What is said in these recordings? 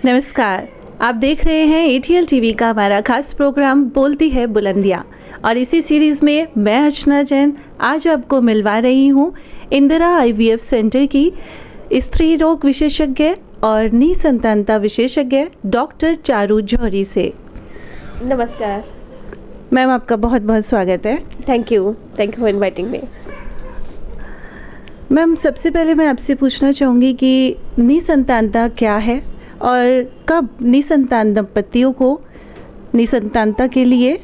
नमस्कार। आप देख रहे हैं एटीएल टीवी का हमारा खास प्रोग्राम बोलती है बुलंदियाँ और इसी सीरीज़ में मैं अर्चना जैन आज आपको मिलवा रही हूँ इंदिरा आईवीएफ सेंटर की स्त्री रोग विशेषज्ञ और निसंतानता विशेषज्ञ डॉक्टर चारू जौहरी से। नमस्कार मैम, आपका बहुत बहुत स्वागत है। Thank you for inviting me. Ma'am, सबसे पहले मैं आपसे पूछना चाहूँगी कि निसंतानता क्या है और कब निसंतान दंपतियों को निसंतानता के लिए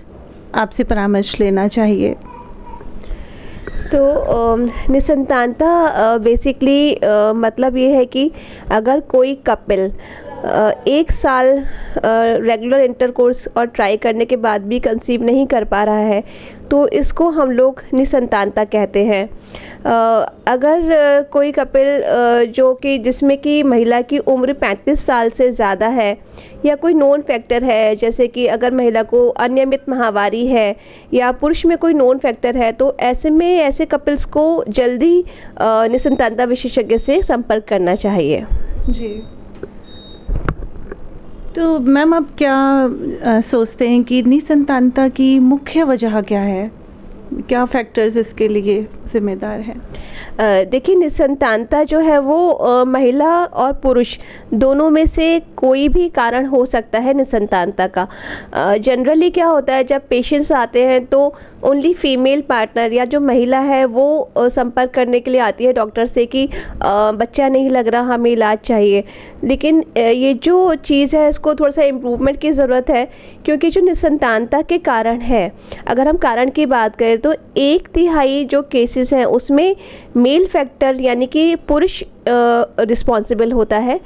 आपसे परामर्श लेना चाहिए? तो निसंतानता बेसिकली मतलब ये है कि अगर कोई कपल 1 साल रेगुलर इंटरकोर्स और ट्राई करने के बाद भी कंसीव नहीं कर पा रहा है तो इसको हम लोग निसंतानता कहते हैं। अगर कोई कपल जो कि जिसमें कि महिला की उम्र 35 साल से ज़्यादा है या कोई नोन फैक्टर है, जैसे कि अगर महिला को अनियमित माहवारी है या पुरुष में कोई नोन फैक्टर है, तो ऐसे में ऐसे कपल्स को जल्दी निसंतानता विशेषज्ञ से संपर्क करना चाहिए। जी, तो मैम आप क्या सोचते हैं कि निसंतानता की मुख्य वजह क्या है? क्या फैक्टर्स इसके लिए जिम्मेदार हैं? देखिए, निसंतानता जो है वो महिला और पुरुष दोनों में से कोई भी कारण हो सकता है निसंतानता का। जनरली क्या होता है, जब पेशेंट्स आते हैं तो ओनली फीमेल पार्टनर या जो महिला है वो संपर्क करने के लिए आती है डॉक्टर से कि बच्चा नहीं लग रहा, हमें इलाज चाहिए। लेकिन ये जो चीज़ है इसको थोड़ा सा इम्प्रूवमेंट की ज़रूरत है, क्योंकि जो निसंतानता के कारण है, अगर हम कारण की बात करें तो 1/3 जो केसेस हैं उसमें मेल फैक्टर यानी कि पुरुष रिस्पॉन्सिबल होता है,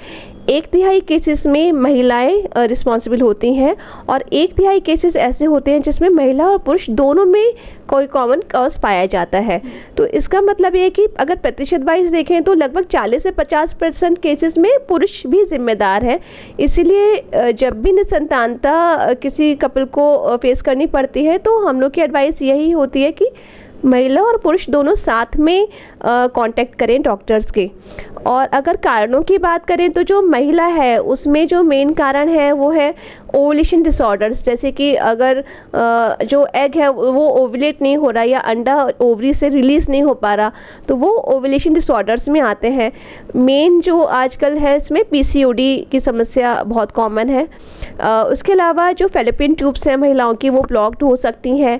1/3 केसेस में महिलाएं रिस्पॉन्सिबल होती हैं और 1/3 केसेस ऐसे होते हैं जिसमें महिला और पुरुष दोनों में कोई कॉमन कॉज पाया जाता है। तो इसका मतलब ये है कि अगर प्रतिशत वाइज देखें तो लगभग 40 से 50% केसेस में पुरुष भी जिम्मेदार हैं। इसीलिए जब भी निसंतानता किसी कपल को फेस करनी पड़ती है तो हम लोग की एडवाइस यही होती है कि महिला और पुरुष दोनों साथ में कांटेक्ट करें डॉक्टर्स के। और अगर कारणों की बात करें तो जो महिला है उसमें जो मेन कारण है वो है ओवुलेशन डिसऑर्डर्स, जैसे कि अगर जो एग है वो ओवुलेट नहीं हो रहा या अंडा ओवरी से रिलीज़ नहीं हो पा रहा, तो वो ओवुलेशन डिसऑर्डर्स में आते हैं। मेन जो आजकल है इसमें पीसीओडी की समस्या बहुत कॉमन है। उसके अलावा जो फैलोपियन ट्यूब्स हैं महिलाओं की वो ब्लॉक्ड हो सकती हैं,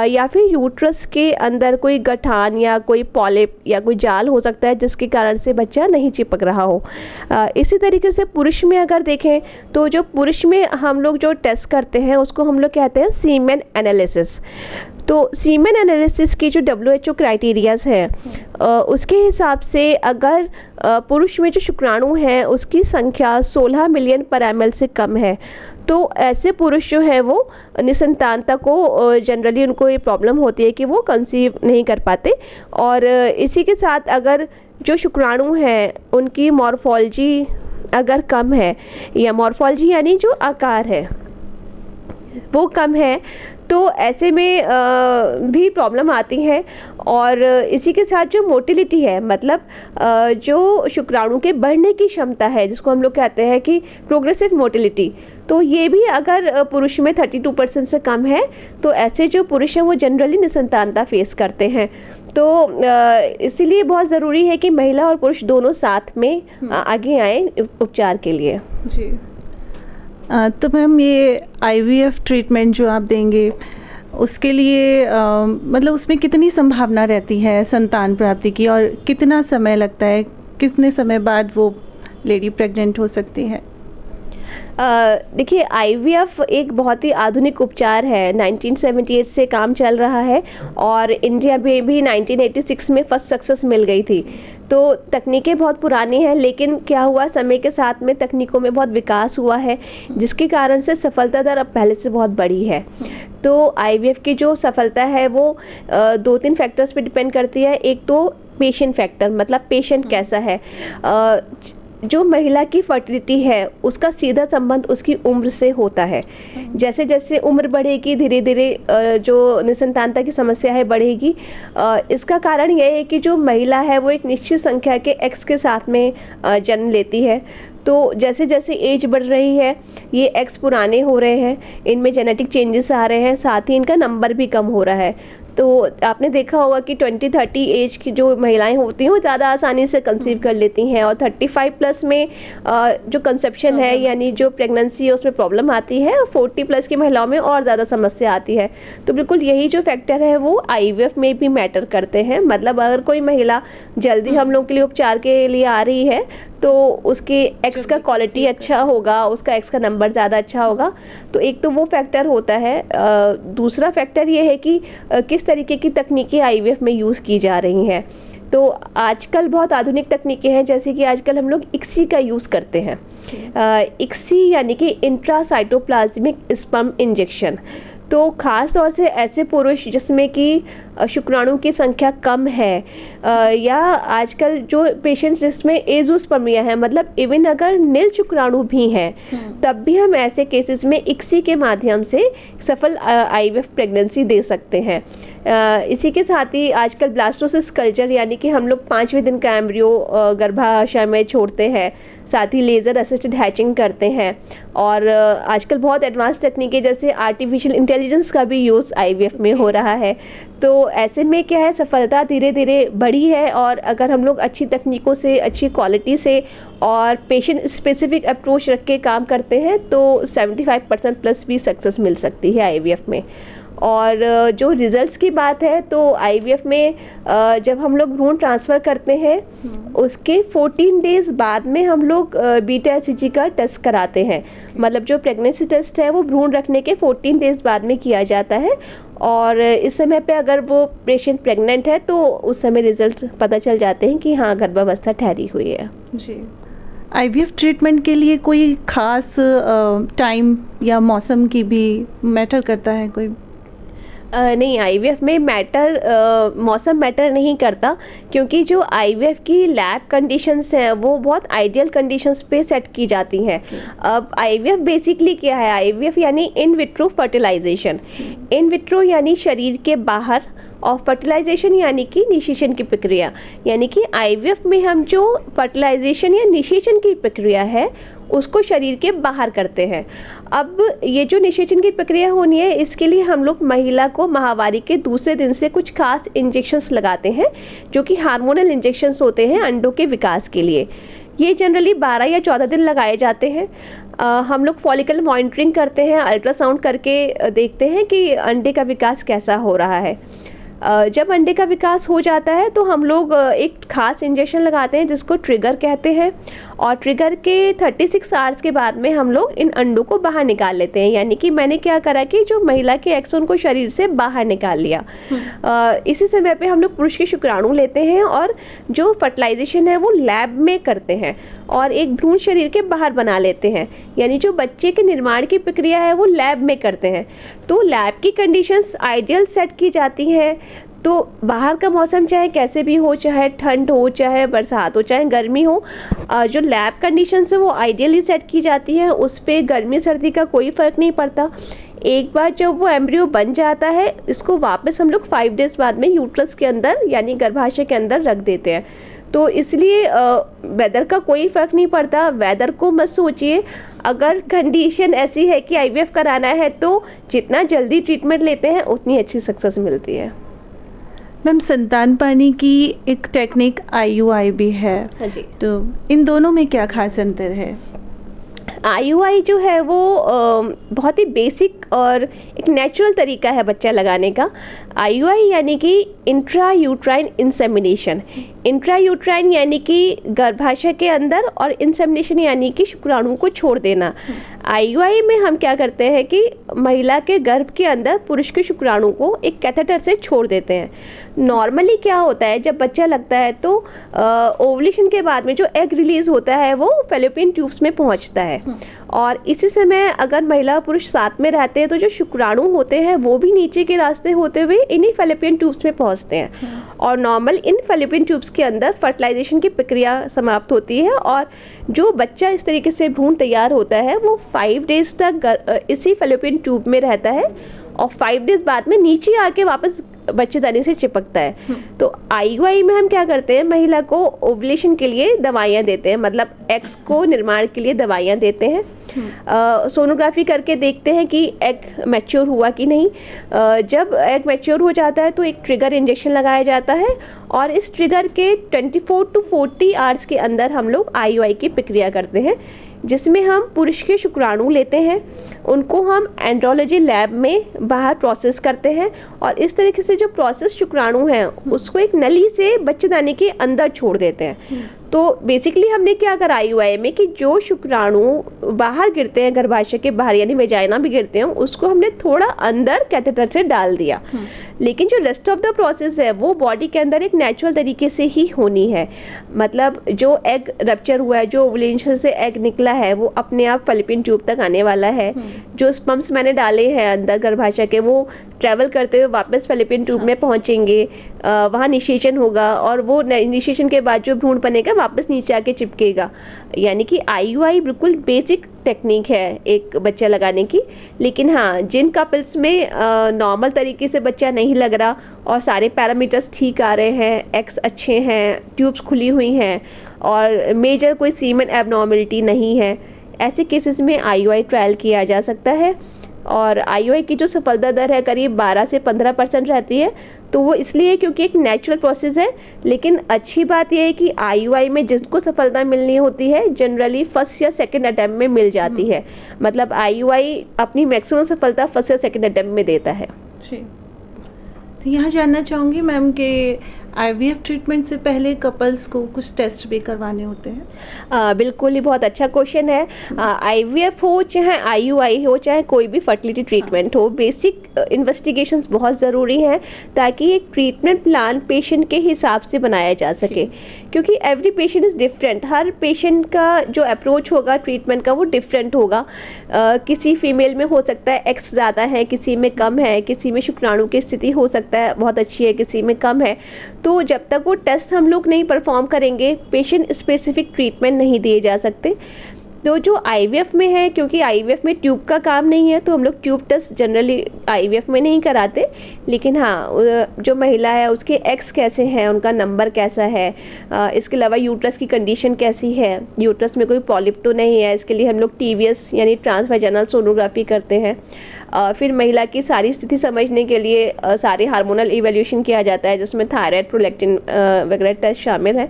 या फिर यूट्रस के अंदर कोई गठान या कोई पॉलिप या कोई जाल हो सकता है जिसके कारण से बच्चा नहीं चिपक रहा हो। इसी तरीके से पुरुष में अगर देखें तो जो पुरुष में हम लोग जो टेस्ट करते हैं उसको हम लोग कहते हैं सीमेन एनालिसिस। तो सीमेन एनालिसिस की जो WHO क्राइटेरियाज हैं उसके हिसाब से अगर पुरुष में जो शुक्राणु हैं उसकी संख्या 16 मिलियन पर ml से कम है तो ऐसे पुरुष जो है वो निसंतानता को जनरली उनको ये प्रॉब्लम होती है कि वो कंसीव नहीं कर पाते। और इसी के साथ अगर जो शुक्राणु हैं उनकी मॉर्फोलॉजी अगर कम है, या मॉर्फोलॉजी यानी जो आकार है वो कम है, तो ऐसे में भी प्रॉब्लम आती है। और इसी के साथ जो मोटिलिटी है, मतलब जो शुक्राणु के बढ़ने की क्षमता है जिसको हम लोग कहते हैं कि प्रोग्रेसिव मोटिलिटी, तो ये भी अगर पुरुष में 32% से कम है तो ऐसे जो पुरुष हैं वो जनरली निसंतानता फेस करते हैं। तो इसीलिए बहुत ज़रूरी है कि महिला और पुरुष दोनों साथ में आगे आए उपचार के लिए। जी, तो मैम ये IVF ट्रीटमेंट जो आप देंगे उसके लिए मतलब उसमें कितनी संभावना रहती है संतान प्राप्ति की और कितना समय लगता है, कितने समय बाद वो लेडी प्रेग्नेंट हो सकती है? देखिए, IVF एक बहुत ही आधुनिक उपचार है, 1978 से काम चल रहा है और इंडिया में भी 1986 में फर्स्ट सक्सेस मिल गई थी। तो तकनीकें बहुत पुरानी हैं, लेकिन क्या हुआ, समय के साथ में तकनीकों में बहुत विकास हुआ है जिसके कारण से सफलता दर अब पहले से बहुत बढ़ी है। तो IVF की जो सफलता है वो 2-3 फैक्टर्स पे डिपेंड करती है। एक तो पेशेंट फैक्टर, मतलब पेशेंट कैसा है। जो महिला की फर्टिलिटी है उसका सीधा संबंध उसकी उम्र से होता है। जैसे जैसे उम्र बढ़ेगी धीरे धीरे जो निसंतानता की समस्या है बढ़ेगी। इसका कारण यह है कि जो महिला है वो एक निश्चित संख्या के एक्स के साथ में जन्म लेती है। तो जैसे जैसे एज बढ़ रही है, ये एग्स पुराने हो रहे हैं, इनमें जेनेटिक चेंजेस आ रहे हैं, साथ ही इनका नंबर भी कम हो रहा है। तो आपने देखा होगा कि 20-30 एज की जो महिलाएं होती हैं वो ज़्यादा आसानी से कंसीव कर लेती हैं, और 35 प्लस में जो कंसेप्शन है यानी जो प्रेगनेंसी है उसमें प्रॉब्लम आती है, और 40 प्लस की महिलाओं में और ज़्यादा समस्या आती है। तो बिल्कुल यही जो फैक्टर है वो IVF में भी मैटर करते हैं। मतलब अगर कोई महिला जल्दी हम लोग के लिए उपचार के लिए आ रही है तो उसके एक्स का क्वालिटी अच्छा होगा, उसका एक्स का नंबर ज़्यादा अच्छा होगा। तो एक तो वो फैक्टर होता है। दूसरा फैक्टर ये है कि किस तरीके की तकनीकें IVF में यूज़ की जा रही हैं। तो आजकल बहुत आधुनिक तकनीकें हैं, जैसे कि आजकल हम लोग ICSI का यूज़ करते हैं। ICSI यानी कि इंट्रासाइटोप्लाज्मिक स्पर्म इंजेक्शन। तो ख़ास तौर से ऐसे पुरुष जिसमें कि शुक्राणु की संख्या कम है, या आजकल जो पेशेंट्स जिसमें एज़ोस्पर्मिया है, मतलब इवन अगर नील शुक्राणु भी हैं, तब भी हम ऐसे केसेस में ICSI के माध्यम से सफल IVF प्रेगनेंसी दे सकते हैं। इसी के साथ ही आजकल ब्लास्टोसिस कल्चर यानी कि हम लोग 5वें दिन का एम्ब्रियो गर्भाशय में छोड़ते हैं, साथ ही लेज़र असिस्टेड हैचिंग करते हैं, और आजकल बहुत एडवांस तकनीकें जैसे आर्टिफिशियल इंटेलिजेंस का भी यूज़ IVF में हो रहा है। तो ऐसे में क्या है, सफलता धीरे धीरे बढ़ी है, और अगर हम लोग अच्छी तकनीकों से, अच्छी क्वालिटी से और पेशेंट स्पेसिफिक अप्रोच रख के काम करते हैं तो 75% प्लस भी सक्सेस मिल सकती है IVF में। और जो रिज़ल्ट्स की बात है तो IVF में जब हम लोग भ्रूण ट्रांसफ़र करते हैं उसके 14 डेज़ बाद में हम लोग बीटा HCG का टेस्ट कराते हैं। मतलब जो प्रेगनेंसी टेस्ट है वो भ्रूण रखने के 14 डेज़ बाद में किया जाता है, और इस समय पे अगर वो पेशेंट प्रेग्नेंट है तो उस समय रिज़ल्ट पता चल जाते हैं कि हाँ, गर्भावस्था ठहरी हुई है। जी। IVF ट्रीटमेंट के लिए कोई ख़ास टाइम या मौसम की भी मैटर करता है कोई? नहीं, IVF में मौसम मैटर नहीं करता, क्योंकि जो IVF की लैब कंडीशंस हैं वो बहुत आइडियल कंडीशंस पे सेट की जाती हैं। अब IVF बेसिकली क्या है? IVF यानी in vitro fertilization. In vitro यानी शरीर के बाहर, और फर्टिलाइजेशन यानी कि निषेचन की प्रक्रिया। यानी कि IVF में हम जो फर्टिलाइजेशन या निषेचन की प्रक्रिया है उसको शरीर के बाहर करते हैं। अब ये जो निषेचन की प्रक्रिया होनी है, इसके लिए हम लोग महिला को माहवारी के दूसरे दिन से कुछ खास इंजेक्शंस लगाते हैं, जो कि हार्मोनल इंजेक्शंस होते हैं अंडों के विकास के लिए। ये जनरली 12 या 14 दिन लगाए जाते हैं। हम लोग फॉलिकल मॉनिटरिंग करते हैं, अल्ट्रासाउंड करके देखते हैं कि अंडे का विकास कैसा हो रहा है। जब अंडे का विकास हो जाता है तो हम लोग एक खास इंजेक्शन लगाते हैं जिसको ट्रिगर कहते हैं, और ट्रिगर के 36 आवर्स के बाद में हम लोग इन अंडों को बाहर निकाल लेते हैं। यानी कि मैंने क्या करा कि जो महिला के एग्स उनको शरीर से बाहर निकाल लिया। इसी समय पे हम लोग पुरुष के शुक्राणु लेते हैं और जो फर्टिलाइजेशन है वो लैब में करते हैं, और एक भ्रूण शरीर के बाहर बना लेते हैं। यानी जो बच्चे के निर्माण की प्रक्रिया है वो लैब में करते हैं। तो लैब की कंडीशंस आइडियल सेट की जाती हैं। तो बाहर का मौसम चाहे कैसे भी हो, चाहे ठंड हो, चाहे बरसात हो, चाहे गर्मी हो, जो लैब कंडीशंस है वो आइडियली सेट की जाती हैं। उस पर गर्मी सर्दी का कोई फ़र्क नहीं पड़ता। एक बार जब वो एम्ब्रियो बन जाता है, इसको वापस हम लोग 5 डेज़ बाद में यूट्रस के अंदर यानी गर्भाशय के अंदर रख देते हैं। तो इसलिए वेदर का कोई फ़र्क नहीं पड़ता। वेदर को मत सोचिए। अगर कंडीशन ऐसी है कि IVF कराना है तो जितना जल्दी ट्रीटमेंट लेते हैं उतनी अच्छी सक्सेस मिलती है। मैम, संतान पाने की एक टेक्निक IUI भी है। हाँ जी। तो इन दोनों में क्या खास अंतर है? IUI जो है वो बहुत ही बेसिक और एक नेचुरल तरीका है बच्चा लगाने का। IUI यानी कि intra uterine insemination. Intra uterine यानी कि गर्भाशय के अंदर, और इंसेमिनेशन यानी कि शुक्राणु को छोड़ देना। IUI में हम क्या करते हैं कि महिला के गर्भ के अंदर पुरुष के शुक्राणु को एक कैथेटर से छोड़ देते हैं। नॉर्मली क्या होता है, जब बच्चा लगता है तो ओवुलेशन के बाद में जो एग रिलीज होता है वो फैलोपियन ट्यूब्स में पहुंचता है, और इसी समय अगर महिला पुरुष साथ में रहते हैं तो जो शुक्राणु होते हैं वो भी नीचे के रास्ते होते हुए इन्हीं फैलोपियन ट्यूब्स में पहुंचते हैं, और नॉर्मल इन फैलोपियन ट्यूब्स के अंदर फर्टिलाइजेशन की प्रक्रिया समाप्त होती है, और जो बच्चा इस तरीके से भ्रूण तैयार होता है वो 5 डेज़ तक इसी फैलोपियन ट्यूब में रहता है, और 5 डेज बाद में नीचे आके वापस बच्चेदानी से चिपकता है। तो IUI में हम क्या करते हैं, महिला को ओवुलेशन के लिए दवाइयाँ देते हैं, मतलब एग्स को निर्माण के लिए दवाइयाँ देते हैं। सोनोग्राफी करके देखते हैं कि एग मैच्योर हुआ कि नहीं। जब एग मैच्योर हो जाता है तो एक ट्रिगर इंजेक्शन लगाया जाता है और इस ट्रिगर के 24 to 40 आवर्स के अंदर हम लोग IUI की प्रक्रिया करते हैं, जिसमें हम पुरुष के शुक्राणु लेते हैं, उनको हम एंड्रोलॉजी लैब में बाहर प्रोसेस करते हैं और इस तरीके से जो प्रोसेस शुक्राणु हैं उसको एक नली से बच्चेदानी के अंदर छोड़ देते हैं। तो बेसिकली हमने क्या करा IUI में कि जो शुक्राणु बाहर गिरते हैं, गर्भाशय के बाहर यानी वेजाइना में गिरते हैं, उसको हमने थोड़ा अंदर कैथेटर से डाल दिया। लेकिन जो रेस्ट ऑफ द प्रोसेस है वो बॉडी के अंदर एक नेचुरल तरीके से ही होनी है। मतलब जो एग रप्चर हुआ है, जो ओवुलेशन से एग निकला है, वो अपने आप फैलोपियन ट्यूब तक आने वाला है। जो स्पर्म्स मैंने डाले हैं अंदर गर्भाशय के, वो ट्रैवल करते हुए वापस फैलोपियन ट्यूब में पहुंचेंगे, वहाँ निषेचन होगा और वो निषेचन के बाद जो भ्रूण बनेगा वापस नीचे आके चिपकेगा। यानी कि IUI बिल्कुल बेसिक टेक्निक है एक बच्चा लगाने की। लेकिन हाँ, जिन कपल्स में नॉर्मल तरीके से बच्चा नहीं लग रहा और सारे पैरामीटर्स ठीक आ रहे हैं, एग्स अच्छे हैं, ट्यूब्स खुली हुई हैं और मेजर कोई सीमेन एबनॉर्मलिटी नहीं है, ऐसे केसेस में IUI ट्रायल किया जा सकता है। और IUI की जो सफलता दर है करीब 12 से 15% रहती है। तो वो इसलिए क्योंकि एक नेचुरल प्रोसेस है। लेकिन अच्छी बात यह है कि IUI में जिसको सफलता मिलनी होती है जनरली फर्स्ट या सेकंड अटेम्प्ट में मिल जाती है। मतलब IUI अपनी मैक्सिमम सफलता फर्स्ट या सेकंड अटेम्प्ट में देता है। जी, तो यहाँ जानना चाहूँगी मैम कि IVF ट्रीटमेंट से पहले कपल्स को कुछ टेस्ट भी करवाने होते हैं? बिल्कुल, ये बहुत अच्छा क्वेश्चन है। IVF हो चाहे IUI हो चाहे कोई भी फर्टिलिटी ट्रीटमेंट हो, बेसिक इन्वेस्टिगेशंस बहुत ज़रूरी हैं ताकि एक ट्रीटमेंट प्लान पेशेंट के हिसाब से बनाया जा सके। क्योंकि every patient is different, her patient का जो अप्रोच होगा ट्रीटमेंट का वो डिफरेंट होगा। किसी फीमेल में हो सकता है एक्स ज़्यादा है, किसी में कम है, किसी में शुक्राणु की स्थिति हो सकता है बहुत अच्छी है, किसी में कम है। तो जब तक वो टेस्ट हम लोग नहीं परफॉर्म करेंगे पेशेंट स्पेसिफिक ट्रीटमेंट नहीं दिए जा सकते। तो जो IVF में है, क्योंकि IVF में ट्यूब का काम नहीं है तो हम लोग ट्यूब टेस्ट जनरली IVF में नहीं कराते। लेकिन हाँ, जो महिला है उसके एग्स कैसे हैं, उनका नंबर कैसा है, इसके अलावा यूट्रस की कंडीशन कैसी है, यूट्रस में कोई पॉलिप तो नहीं है, इसके लिए हम लोग TVS यानी ट्रांसवाजाइनल सोनोग्राफी करते हैं। फिर महिला की सारी स्थिति समझने के लिए सारे हार्मोनल इवैल्यूएशन किया जाता है, जिसमें थायराइड, प्रोलैक्टिन वगैरह टेस्ट शामिल है।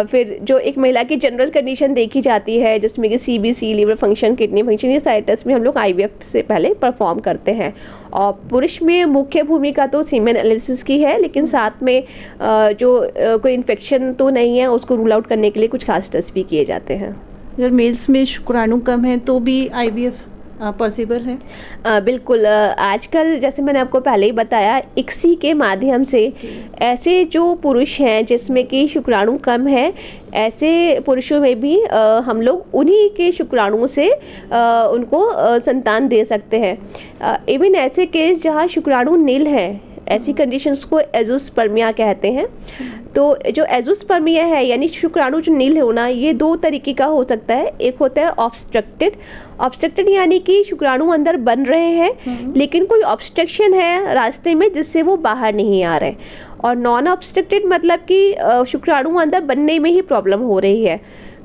फिर जो एक महिला की जनरल कंडीशन देखी जाती है जिसमें कि CBC, liver function, kidney function, ये सारे टेस्ट में हम लोग IVF से पहले परफॉर्म करते हैं। और पुरुष में मुख्य भूमिका तो सीमेन एनालिसिस की है, लेकिन साथ में जो कोई इन्फेक्शन तो नहीं है उसको रूल आउट करने के लिए कुछ खास टेस्ट भी किए जाते हैं। अगर मेल्स में शुक्राणु कम है तो भी IVF पॉसिबल है? बिल्कुल। आजकल जैसे मैंने आपको पहले ही बताया, ICSI के माध्यम से ऐसे जो पुरुष हैं जिसमें कि शुक्राणु कम है, ऐसे पुरुषों में भी हम लोग उन्हीं के शुक्राणुओं से उनको संतान दे सकते हैं। इवन ऐसे केस जहाँ शुक्राणु नील है, ऐसी कंडीशंस को एजोस्पर्मिया कहते हैं। तो जो एजोस्पर्मिया है यानी शुक्राणु जो नील होना, ये 2 तरीके का हो सकता है। एक होता है ऑब्स्ट्रक्टेड यानी कि शुक्राणु अंदर बन रहे हैं लेकिन कोई ऑब्स्ट्रक्शन है रास्ते में जिससे वो बाहर नहीं आ रहे। और नॉन ऑब्स्ट्रक्टेड मतलब कि शुक्राणु अंदर बनने में ही प्रॉब्लम हो रही है।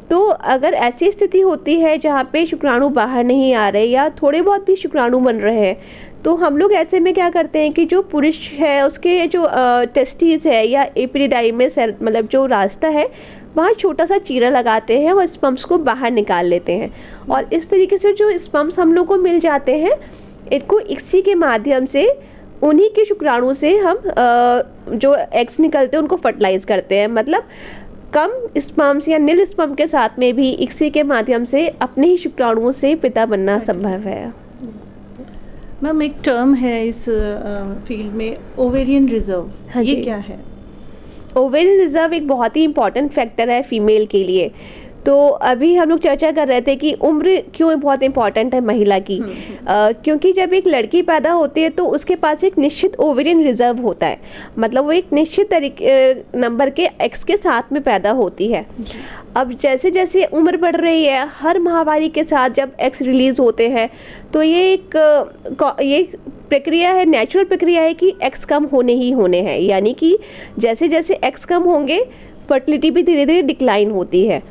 तो अगर ऐसी स्थिति होती है जहाँ पे शुक्राणु बाहर नहीं आ रहे या थोड़े बहुत भी शुक्राणु बन रहे हैं, तो हम लोग ऐसे में क्या करते हैं कि जो पुरुष है उसके जो टेस्टिस है या एपिडिडाइमिस है, मतलब जो रास्ता है, वहाँ छोटा सा चीरा लगाते हैं और स्पर्म्स को बाहर निकाल लेते हैं। और इस तरीके से जो स्पर्म्स हम लोग को मिल जाते हैं, इनको ICSI के माध्यम से उन्हीं के शुक्राणु से हम जो एग्स निकलते हैं उनको फर्टिलाइज करते हैं। मतलब कम स्पर्म्स या नील स्पर्म के साथ में भी ICSI के माध्यम से अपने ही शुक्राणुओं से पिता बनना संभव है। मैम, एक टर्म है इस फील्ड में, ओवेरियन रिजर्व। हाँ ये जी। क्या है? ओवेरियन रिजर्व एक बहुत ही इंपॉर्टेंट फैक्टर है फीमेल के लिए। तो अभी हम लोग चर्चा कर रहे थे कि उम्र क्यों बहुत इंपॉर्टेंट है महिला की। क्योंकि जब एक लड़की पैदा होती है तो उसके पास एक निश्चित ओवेरियन रिजर्व होता है। मतलब वो एक निश्चित तरीके नंबर के एग्स के साथ में पैदा होती है। अब जैसे जैसे उम्र बढ़ रही है, हर माहवारी के साथ जब एग्स रिलीज होते हैं तो ये प्रक्रिया है, नेचुरल प्रक्रिया है कि एक्स कम होने ही होने हैं, यानी कि जैसे जैसे एक्स कम होंगे फर्टिलिटी भी धीरे धीरे डिक्लाइन होती है।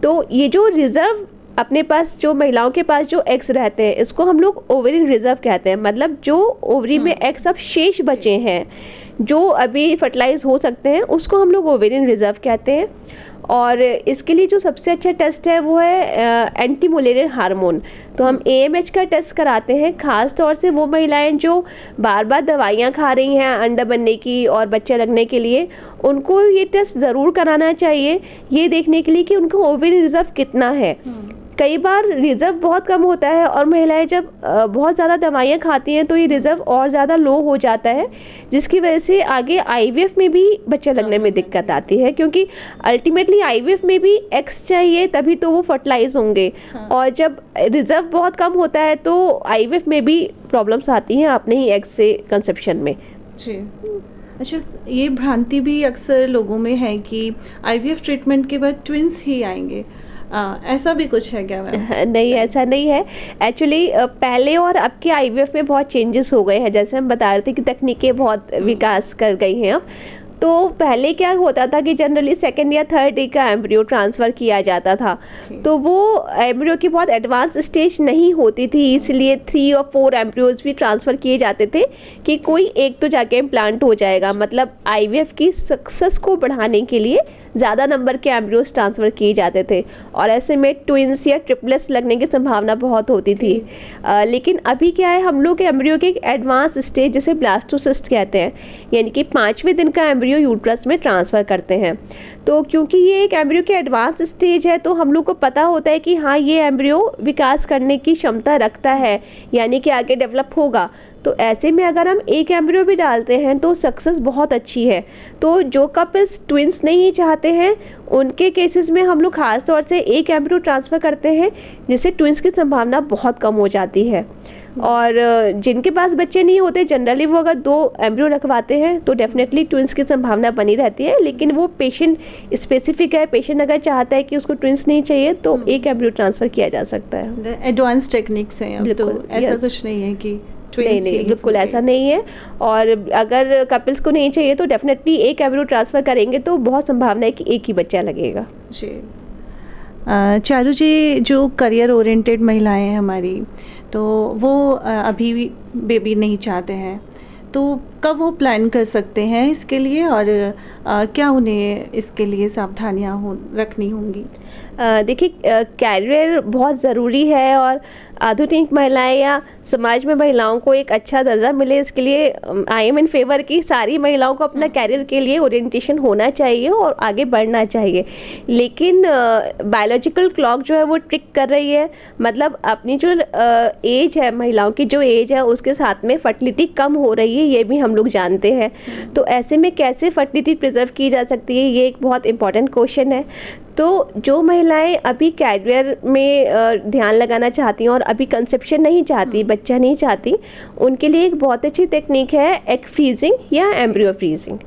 तो ये जो रिजर्व अपने पास, जो महिलाओं के पास जो एग्स रहते हैं, इसको हम लोग ओवेरियन रिजर्व कहते हैं। मतलब जो ओवरी में एग्स अब शेष बचे हैं, जो अभी फर्टिलाइज हो सकते हैं, उसको हम लोग ओवेरियन रिजर्व कहते हैं। और इसके लिए जो सबसे अच्छा टेस्ट है वो है एंटी मुलेरियन हार्मोन। तो हम AMH का टेस्ट कराते हैं, ख़ास तौर से वो महिलाएं जो बार बार दवाइयाँ खा रही हैं अंडा बनने की और बच्चा लगने के लिए, उनको ये टेस्ट ज़रूर कराना चाहिए, ये देखने के लिए कि उनका ओवेरियन रिजर्व कितना है। कई बार रिजर्व बहुत कम होता है और महिलाएं जब बहुत ज़्यादा दवाइयाँ खाती हैं तो ये रिजर्व और ज़्यादा लो हो जाता है, जिसकी वजह से आगे IVF में भी बच्चा लगने में दिक्कत आती है, क्योंकि अल्टीमेटली IVF में भी एग्स चाहिए तभी तो वो फर्टिलाइज होंगे। और जब रिजर्व बहुत कम होता है तो IVF में भी प्रॉब्लम्स आती हैं अपने ही एग्स से कंसेप्शन में। जी। अच्छा, ये भ्रांति भी अक्सर लोगों में है कि IVF ट्रीटमेंट के बाद ट्विंस ही आएंगे, ऐसा भी कुछ है क्या मैम? नहीं, ऐसा नहीं है। एक्चुअली पहले और अब के IVF में बहुत चेंजेस हो गए हैं। जैसे हम बता रहे थे कि तकनीकें बहुत विकास कर गई हैं अब। तो पहले क्या होता था कि जनरली सेकेंड या थर्ड डे का एम्ब्रियो ट्रांसफ़र किया जाता था। तो वो एम्ब्रियो की बहुत एडवांस स्टेज नहीं होती थी, इसलिए 3 और 4 एम्ब्रियोज भी ट्रांसफ़र किए जाते थे कि कोई एक तो जाके इम्प्लांट हो जाएगा। मतलब IVF की सक्सेस को बढ़ाने के लिए ज़्यादा नंबर के एम्ब्रियोज ट्रांसफ़र किए जाते थे और ऐसे में ट्विंस या ट्रिपलेट्स लगने की संभावना बहुत होती थी। लेकिन अभी क्या है, हम लोग एम्ब्रियो के एक एडवांस स्टेज जिसे ब्लास्टोसिस्ट कहते हैं, यानी कि 5वें दिन का एम्ब्रियो यूट्रस में ट्रांसफ़र करते हैं। तो क्योंकि ये एक एम्ब्रियो के एडवांस स्टेज है तो हम लोग को पता होता है कि हाँ, ये एम्ब्रियो विकास करने की क्षमता रखता है, यानी कि आगे डेवलप होगा। तो ऐसे में अगर हम एक एम्ब्रियो भी डालते हैं तो सक्सेस बहुत अच्छी है। तो जो कपल्स ट्विंस नहीं चाहते हैं उनके केसेस में हम लोग ख़ास तौर से एक एम्ब्रियो ट्रांसफ़र करते हैं, जिससे ट्विंस की संभावना बहुत कम हो जाती है। और जिनके पास बच्चे नहीं होते, जनरली वो अगर 2 एम्ब्रियो रखवाते हैं तो डेफिनेटली ट्विंस की संभावना बनी रहती है। लेकिन वो पेशेंट स्पेसिफिक है, पेशेंट अगर चाहता है कि उसको ट्विंस नहीं चाहिए तो एक एम्ब्रियो ट्रांसफ़र किया जा सकता है। एडवांस टेक्निक्स हैं अब, तो ऐसा कुछ नहीं है कि नहीं, बिल्कुल ऐसा नहीं है। और अगर कपल्स को नहीं चाहिए तो डेफिनेटली एक एम्ब्रियो ट्रांसफ़र करेंगे तो बहुत संभावना है कि एक ही बच्चा लगेगा। जी। चारू जी, जो करियर ओरिएंटेड महिलाएं हैं हमारी, तो वो अभी भी बेबी नहीं चाहते हैं, तो कब वो प्लान कर सकते हैं इसके लिए, और क्या उन्हें इसके लिए सावधानियां रखनी होंगी? देखिए, कैरियर बहुत ज़रूरी है और आधुनिक महिलाएं या समाज में महिलाओं को एक अच्छा दर्जा मिले, इसके लिए आई एम इन फेवर कि सारी महिलाओं को अपना कैरियर के लिए ओरिएंटेशन होना चाहिए और आगे बढ़ना चाहिए। लेकिन बायोलॉजिकल क्लॉक जो है वो ट्रिक कर रही है। मतलब अपनी जो एज है, महिलाओं की जो एज है उसके साथ में फर्टिलिटी कम हो रही है, ये भी हम लोग जानते हैं। तो ऐसे में कैसे फर्टिलिटी प्रिजर्व की जा सकती है, ये एक बहुत इंपॉर्टेंट क्वेश्चन है। तो जो महिलाएं अभी कैरियर में ध्यान लगाना चाहती हैं और अभी कंसेप्शन नहीं चाहती, बच्चा नहीं चाहती, उनके लिए एक बहुत अच्छी टेक्निक है एग फ्रीजिंग या एम्ब्रियो फ्रीजिंग।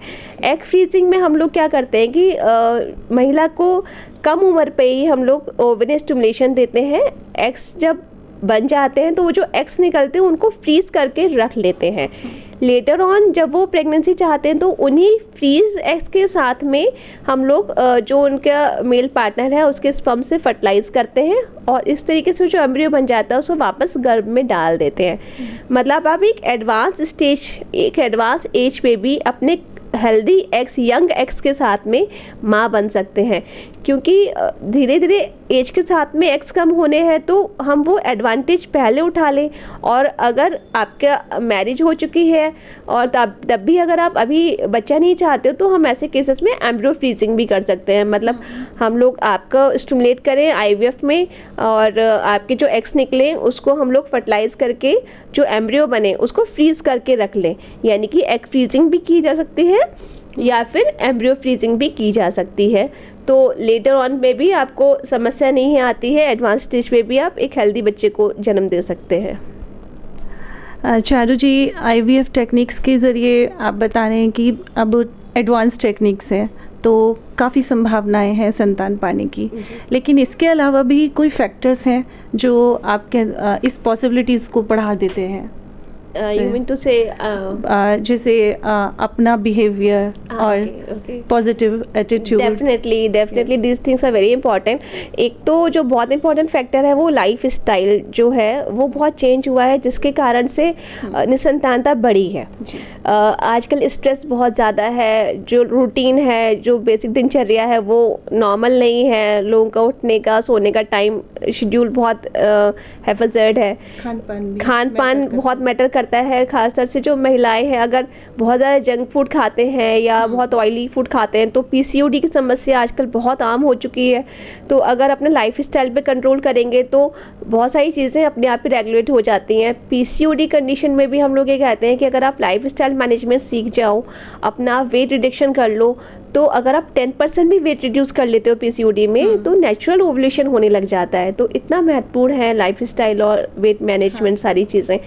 एग फ्रीजिंग में हम लोग क्या करते हैं कि महिला को कम उम्र पे ही हम लोग ओवेरियन स्टिमुलेशन देते हैं। एग्स जब बन जाते हैं तो वो जो एग्स निकलते हैं उनको फ्रीज करके रख लेते हैं। लेटर ऑन जब वो प्रेगनेंसी चाहते हैं तो उन्हीं फ्रीज एग्स के साथ में हम लोग जो उनका मेल पार्टनर है उसके स्पर्म से फर्टिलाइज करते हैं और इस तरीके से जो एम्ब्रियो बन जाता है उसको वापस गर्भ में डाल देते हैं। मतलब आप एक एडवांस स्टेज, एक एडवांस एज पे भी अपने हेल्दी एग्स, यंग एग्स के साथ में माँ बन सकते हैं। क्योंकि धीरे धीरे एज के साथ में एग्स कम होने हैं तो हम वो एडवांटेज पहले उठा लें। और अगर आपका मैरिज हो चुकी है और तब भी अगर आप अभी बच्चा नहीं चाहते हो तो हम ऐसे केसेस में एम्ब्रियो फ्रीजिंग भी कर सकते हैं। मतलब हम लोग आपका स्टिमुलेट करें IVF में और आपके जो एग्स निकले उसको हम लोग फर्टिलाइज करके जो एम्ब्रियो बने उसको फ्रीज करके रख लें। यानी कि एग फ्रीजिंग भी की जा सकती है या फिर एम्ब्रियो फ्रीजिंग भी की जा सकती है। तो लेटर ऑन में भी आपको समस्या नहीं आती है, एडवांस स्टेज पे भी आप एक हेल्दी बच्चे को जन्म दे सकते हैं। चारू जी, IVF टेक्निक्स के ज़रिए आप बता रहे हैं कि अब एडवांस टेक्निक्स हैं तो काफ़ी संभावनाएं हैं संतान पाने की, लेकिन इसके अलावा भी कोई फैक्टर्स हैं जो आपके इस पॉसिबिलिटीज़ को बढ़ा देते हैं? यू मीन टू से जैसे अपना बिहेवियर और positive attitude. Definitely these things are very important. एक तो जो बहुत इंपॉर्टेंट फैक्टर है वो लाइफ स्टाइल जो है वो बहुत चेंज हुआ है, जिसके कारण से निसंतानता बढ़ी है। आजकल स्ट्रेस बहुत ज़्यादा है, जो रूटीन है, जो बेसिक दिनचर्या है वो नॉर्मल नहीं है, लोगों का उठने का सोने का टाइम शेड्यूल बहुत हैफेज़र्ड है। खान पान बहुत मैटर करता है, खासतौर से जो महिलाएं हैं अगर बहुत ज़्यादा जंक फूड खाते हैं या बहुत ऑयली फूड खाते हैं तो पीसीओडी की समस्या आजकल बहुत आम हो चुकी है। तो अगर अपने लाइफ स्टाइल पे कंट्रोल करेंगे तो बहुत सारी चीज़ें अपने आप ही रेगुलेट हो जाती हैं। पीसीओडी कंडीशन में भी हम लोग ये कहते हैं कि अगर आप लाइफ स्टाइल मैनेजमेंट सीख जाओ, अपना वेट रिडक्शन कर लो, तो अगर आप 10% भी वेट रिड्यूस कर लेते हो पीसीओडी में तो नेचुरल ओवुलेशन होने लग जाता है। तो इतना महत्वपूर्ण है लाइफ स्टाइल और वेट मैनेजमेंट सारी चीज़ें।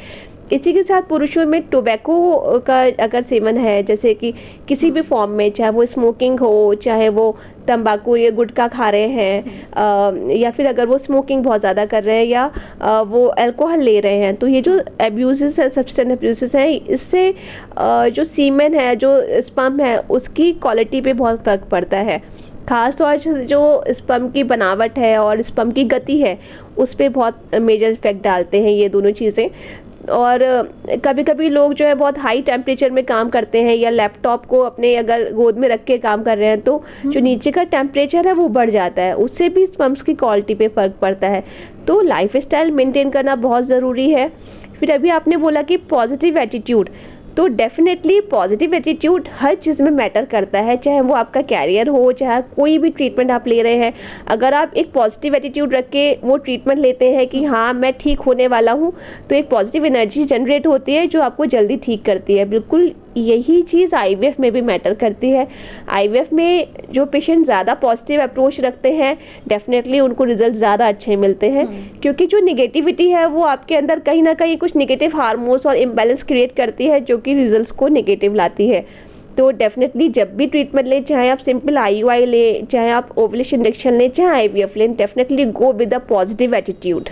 इसी के साथ पुरुषों में टोबैको का अगर सेवन है, जैसे कि किसी भी फॉर्म में, चाहे वो स्मोकिंग हो, चाहे वो तंबाकू या गुटखा खा रहे हैं, या फिर अगर वो स्मोकिंग बहुत ज़्यादा कर रहे हैं या वो अल्कोहल ले रहे हैं, तो ये जो एब्यूज़ है, सब्सटेंस एब्यूज़ हैं, इससे जो सीमेन है, जो स्पर्म है, उसकी क्वालिटी पे बहुत फर्क पड़ता है। खास तौर से जो स्पर्म की बनावट है और स्पर्म की गति है उस पर बहुत मेजर इफेक्ट डालते हैं ये दोनों चीज़ें। और कभी कभी लोग जो है बहुत हाई टेम्परेचर में काम करते हैं या लैपटॉप को अपने अगर गोद में रख के काम कर रहे हैं तो जो नीचे का टेम्परेचर है वो बढ़ जाता है, उससे भी स्पर्म्स की क्वालिटी पे फ़र्क पड़ता है। तो लाइफ स्टाइल मेंटेन करना बहुत ज़रूरी है। फिर अभी आपने बोला कि पॉजिटिव एटीट्यूड, तो डेफिनेटली पॉजिटिव एटीट्यूड हर चीज़ में मैटर करता है, चाहे वो आपका कैरियर हो, चाहे कोई भी ट्रीटमेंट आप ले रहे हैं। अगर आप एक पॉजिटिव एटीट्यूड रख के वो ट्रीटमेंट लेते हैं कि हाँ मैं ठीक होने वाला हूँ, तो एक पॉजिटिव एनर्जी जनरेट होती है जो आपको जल्दी ठीक करती है। बिल्कुल यही चीज़ आईवीएफ में भी मैटर करती है। आईवीएफ में जो पेशेंट ज़्यादा पॉजिटिव अप्रोच रखते हैं डेफिनेटली उनको रिजल्ट ज़्यादा अच्छे मिलते हैं, क्योंकि जो निगेटिविटी है वो आपके अंदर कहीं ना कहीं कुछ निगेटिव हार्मोन्स और इम्बैलेंस क्रिएट करती है जो कि रिजल्ट्स को निगेटिव लाती है। तो डेफिनेटली जब भी ट्रीटमेंट लें, चाहे आप सिंपल आईयूआई लें, चाहे आप ओवुलेशन इंजेक्शन लें, चाहे आईवीएफ लें, definitely go with a positive attitude.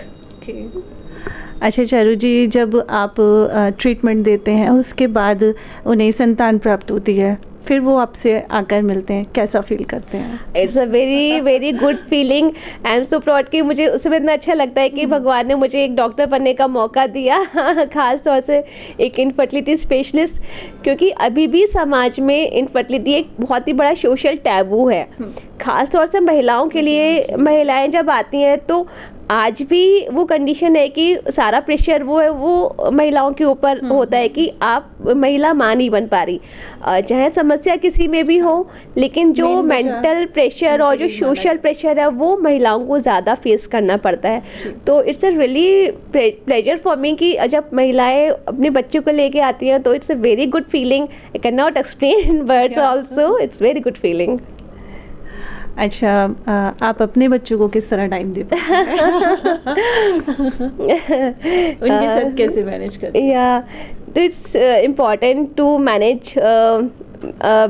अच्छा चारू जी, जब आप ट्रीटमेंट देते हैं उसके बाद उन्हें संतान प्राप्त होती है, फिर वो आपसे आकर मिलते हैं, कैसा फील करते हैं? It's a very very good feeling. I am so proud कि मुझे उसमें इतना अच्छा लगता है कि भगवान ने मुझे एक डॉक्टर बनने का मौका दिया, खास तौर से एक इनफर्टिलिटी स्पेशलिस्ट, क्योंकि अभी भी समाज में इनफर्टिलिटी एक बहुत ही बड़ा सोशल टैबू है। खास तौर से महिलाओं के लिए, महिलाएं जब आती हैं तो आज भी वो कंडीशन है कि सारा प्रेशर वो है वो महिलाओं के ऊपर होता है कि आप महिला मां नहीं बन पा रही, चाहे समस्या किसी में भी हो, लेकिन जो मेंटल प्रेशर और जो सोशल प्रेशर है वो महिलाओं को ज़्यादा फेस करना पड़ता है। तो it's a really pleasure for me कि जब महिलाएं अपने बच्चों को लेके आती हैं तो it's a very good feeling. I can not explain in words also, it's very good feeling. अच्छा, आप अपने बच्चों को किस तरह टाइम दे पाते हैं? उनके साथ कैसे मैनेज करते हैं? या तो it's important to manage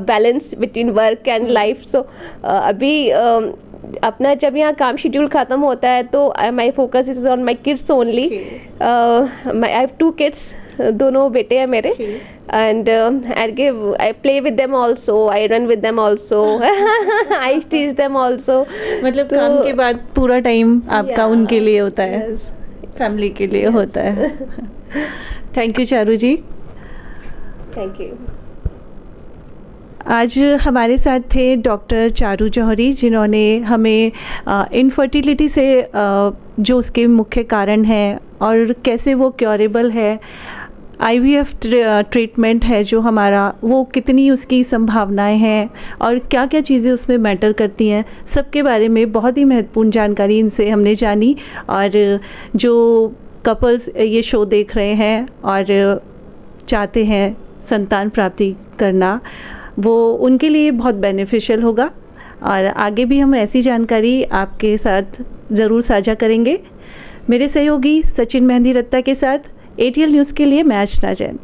balance between work and life. So अभी अपना जब यहाँ काम शेड्यूल ख़त्म होता है तो my focus is on my kids only. I have 2 kids, दोनों बेटे हैं मेरे, and I play with them also, I run with them also, I teach them also। मतलब काम के बाद पूरा टाइम आपका उनके लिए होता है, फैमिली के लिए होता है। Thank you Charu ji. Thank you. आज हमारे साथ थे डॉक्टर चारू जौहरी, जिन्होंने हमें इनफर्टिलिटी से जो उसके मुख्य कारण हैं और कैसे वो क्योरेबल है, आईवीएफ ट्रीटमेंट है जो हमारा, वो कितनी उसकी संभावनाएं हैं और क्या क्या चीज़ें उसमें मैटर करती हैं, सबके बारे में बहुत ही महत्वपूर्ण जानकारी इनसे हमने जानी। और जो कपल्स ये शो देख रहे हैं और चाहते हैं संतान प्राप्ति करना, वो उनके लिए बहुत बेनिफिशियल होगा। और आगे भी हम ऐसी जानकारी आपके साथ ज़रूर साझा करेंगे। मेरे सहयोगी सचिन मेहंदी रत्ता के साथ ATL न्यूज़ के लिए मैं अर्चना जैन।